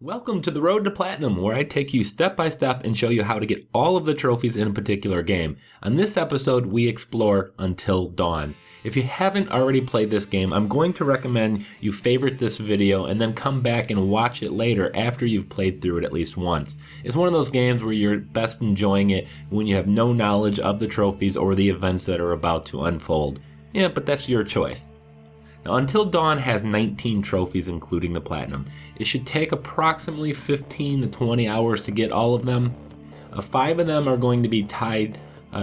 Welcome to the Road to Platinum, where I take you step by step and show you how to get all of the trophies in a particular game. On this episode, we explore Until Dawn. If you haven't already played this game, I'm going to recommend you favorite this video and then come back and watch it later after you've played through it at least once. It's one of those games where you're best enjoying it when you have no knowledge of the trophies or the events that are about to unfold. Yeah, but that's your choice. Now, Until Dawn has 19 trophies including the Platinum. It should take approximately 15 to 20 hours to get all of them. 5 of them are going to be tied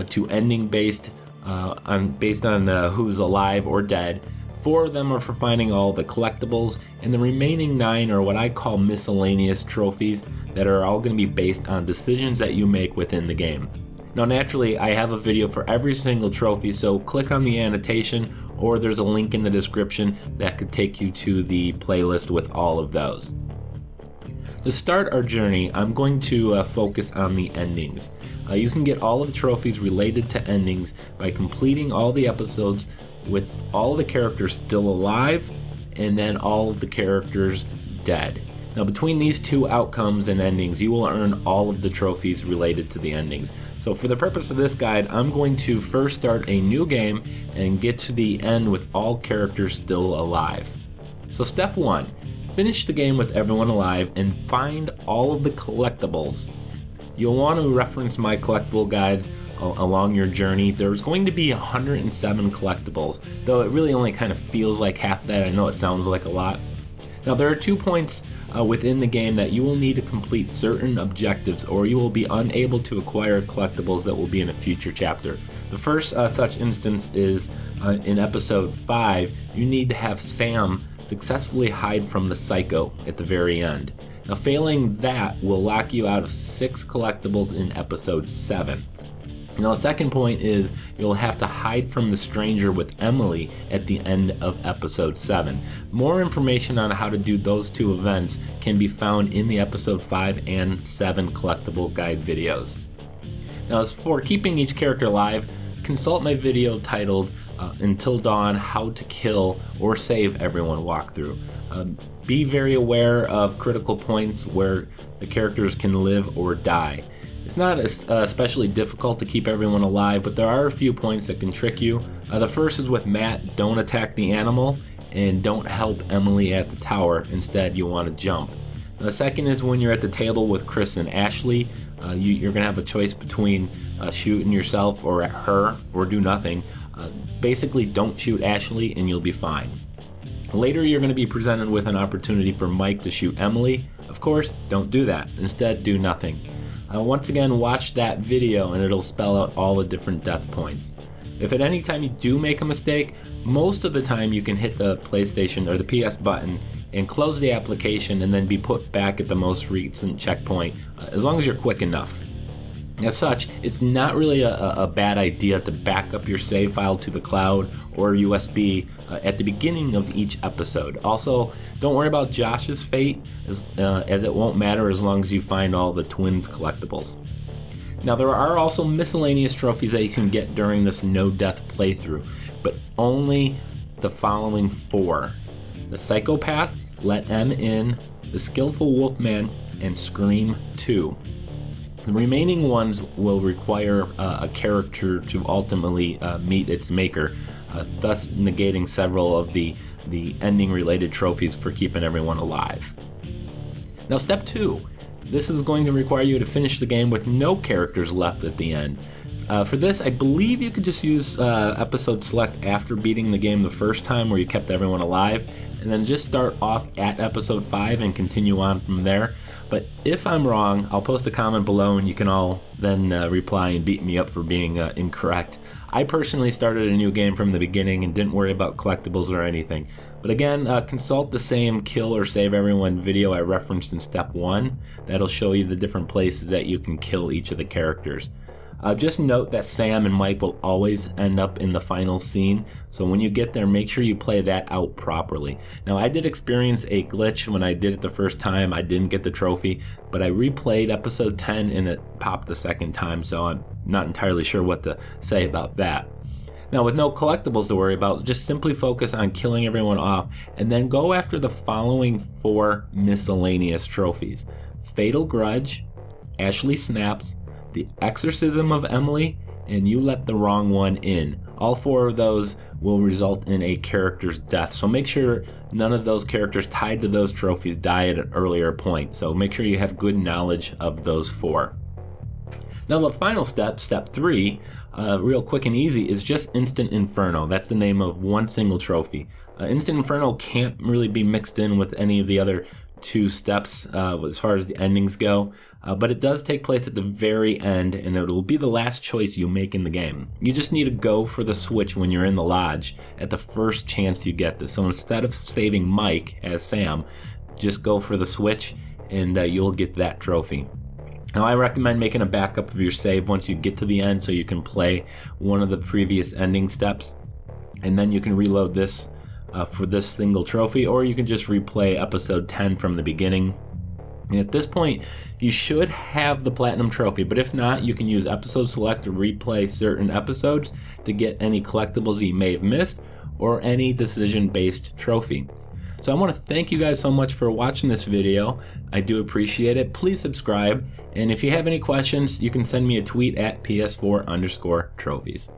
to ending based on who's alive or dead. 4 of them are for finding all the collectibles, and the remaining 9 are what I call miscellaneous trophies that are all going to be based on decisions that you make within the game. Now naturally, I have a video for every single trophy, so click on the annotation or there's a link in the description that could take you to the playlist with all of those. To start our journey, I'm going to focus on the endings. You can get all of the trophies related to endings by completing all the episodes with all the characters still alive and then all of the characters dead. Now between these two outcomes and endings, you will earn all of the trophies related to the endings. So for the purpose of this guide, I'm going to first start a new game and get to the end with all characters still alive. So step 1, finish the game with everyone alive and find all of the collectibles. You'll want to reference my collectible guides along your journey. There's going to be 107 collectibles, though it really only kind of feels like half that. I know it sounds like a lot. Now there are 2 points within the game that you will need to complete certain objectives or you will be unable to acquire collectibles that will be in a future chapter. The first such instance is in episode 5, you need to have Sam successfully hide from the psycho at the very end. Now failing that will lock you out of 6 collectibles in episode 7. Now the second point is you'll have to hide from the stranger with Emily at the end of episode 7. More information on how to do those 2 events can be found in the episode 5 and 7 collectible guide videos. Now as for keeping each character alive, consult my video titled Until Dawn, How to Kill or Save Everyone walkthrough. Be very aware of critical points where the characters can live or die. It's not especially difficult to keep everyone alive, but there are a few points that can trick you. The first is with Matt, don't attack the animal, and don't help Emily at the tower. Instead, you want to jump. The second is when you're at the table with Chris and Ashley. You're going to have a choice between shooting yourself or at her, or do nothing. Basically, don't shoot Ashley and you'll be fine. Later, you're going to be presented with an opportunity for Mike to shoot Emily. Of course, don't do that. Instead, do nothing. Once again, watch that video and it'll spell out all the different death points. If at any time you do make a mistake, most of the time you can hit the PlayStation or the PS button and close the application and then be put back at the most recent checkpoint, as long as you're quick enough. As such, it's not really a bad idea to back up your save file to the cloud or USB at the beginning of each episode. Also, don't worry about Josh's fate, as it won't matter as long as you find all the Twins collectibles. Now there are also miscellaneous trophies that you can get during this no-death playthrough, but only the following 4. The Psychopath, Let M In, the Skillful Wolfman, and Scream 2. The remaining ones will require a character to ultimately meet its maker, thus negating several of the ending related trophies for keeping everyone alive. Now step 2. This is going to require you to finish the game with no characters left at the end. For this, I believe you could just use episode select after beating the game the first time where you kept everyone alive, and then just start off at episode 5 and continue on from there. But if I'm wrong, I'll post a comment below and you can all then reply and beat me up for being incorrect. I personally started a new game from the beginning and didn't worry about collectibles or anything. But again, consult the same kill or save everyone video I referenced in step 1. That'll show you the different places that you can kill each of the characters. Just note that Sam and Mike will always end up in the final scene, so when you get there, make sure you play that out properly. Now, I did experience a glitch when I did it the first time. I didn't get the trophy, but I replayed episode 10 and it popped the second time, so I'm not entirely sure what to say about that. Now, with no collectibles to worry about, just simply focus on killing everyone off and then go after the following 4 miscellaneous trophies: Fatal Grudge, Ashley Snaps, the Exorcism of Emily, and You Let the Wrong One In. All 4 of those will result in a character's death, so make sure none of those characters tied to those trophies die at an earlier point. So make sure you have good knowledge of those 4. Now the final step, step 3, real quick and easy, is just Instant Inferno. That's the name of one single trophy. Instant Inferno can't really be mixed in with any of the other 2 steps as far as the endings go, but it does take place at the very end, and it'll be the last choice you make in the game. You just need to go for the switch when you're in the lodge at the first chance you get this. So instead of saving Mike as Sam, just go for the switch and you'll get that trophy. Now I recommend making a backup of your save once you get to the end so you can play one of the previous ending steps, and then you can reload this for this single trophy, or you can just replay episode 10 from the beginning. And at this point, you should have the platinum trophy, but if not, you can use episode select to replay certain episodes to get any collectibles you may have missed or any decision-based trophy. So I want to thank you guys so much for watching this video. I do appreciate it. Please subscribe, and if you have any questions, you can send me a tweet at PS4_trophies.